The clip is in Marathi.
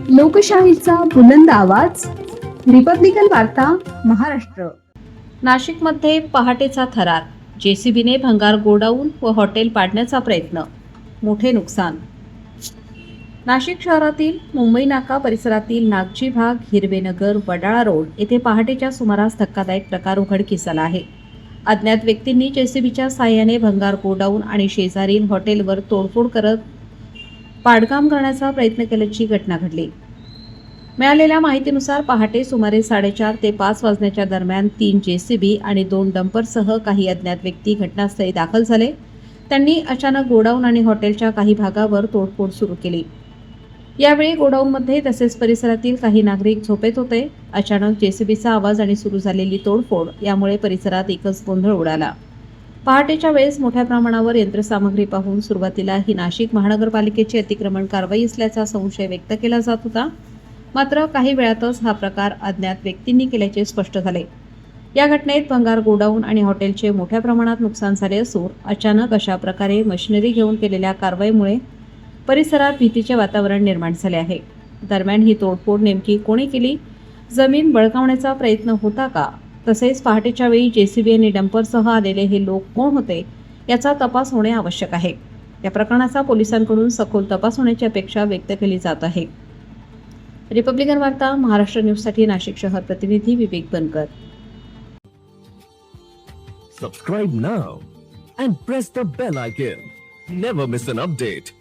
लोकशाहीचा बुलंद आवाज, रिपब्लिकन वार्ता महाराष्ट्र. नाशिकमध्ये पहाटेचा थरार, जेसीबीने भंगार गोडाऊन व हॉटेल पाडण्याचा प्रयत्न, मोठे नुकसान. नाशिक शहरातील मुंबई नाका परिसरातील नागजी भाग, हिरवेनगर, वडाळा रोड येथे पहाटेच्या सुमारास धक्कादायक प्रकार उघडकीस आला आहे. अज्ञात व्यक्तींनी जेसीबीच्या साहाय्याने भंगार गोडाऊन आणि शेजारील हॉटेलवर तोडफोड करत पाडकाम करण्याचा प्रयत्न केल्याची घटना घडली. मिळालेल्या माहितीनुसार पहाटे सुमारे 4:30 ते 5 वाजण्याच्या दरम्यान 3 जेसीबी आणि 2 डंपरसह काही अज्ञात व्यक्ती घटनास्थळी दाखल झाले. त्यांनी अचानक गोडाऊन आणि हॉटेलच्या काही भागावर तोडफोड सुरू केली. यावेळी गोडाऊनमध्ये तसेच परिसरातील काही नागरिक झोपेत होते. अचानक जेसीबीचा आवाज आणि सुरू झालेली तोडफोड यामुळे परिसरात एकच गोंधळ उडाला. पहाटेच्या वेळेस मोठ्या प्रमाणावर यंत्रसामग्री पाहून सुरुवातीला ही नाशिक महानगरपालिकेची अतिक्रमण कारवाई असल्याचा संशय व्यक्त केला जात होता. मात्र काही वेळातच हा प्रकार अज्ञात व्यक्तींनी केल्याचे स्पष्ट झाले. या घटनेत भंगार गोडाऊन आणि हॉटेलचे मोठ्या प्रमाणात नुकसान झाले असून अचानक अशा प्रकारे मशिनरी घेऊन केलेल्या कारवाईमुळे परिसरात भीतीचे वातावरण निर्माण झाले आहे. दरम्यान ही तोडफोड नेमकी कोणी केली, जमीन बळकावण्याचा प्रयत्न होता का, तसेच पहाटेच्या वेळी जेसीबी आणि डंपरसह आलेले हे लोक कोण होते याचा तपास होणे आवश्यक आहे. या प्रकरणाचा पोलिसांकडून सखोल तपास होण्याची अपेक्षा व्यक्त केली जात आहे. रिपब्लिकन वार्ता महाराष्ट्र न्यूजसाठी नाशिक शहर प्रतिनिधी विवेक बनकर. Subscribe now and press the bell icon. Never miss an update.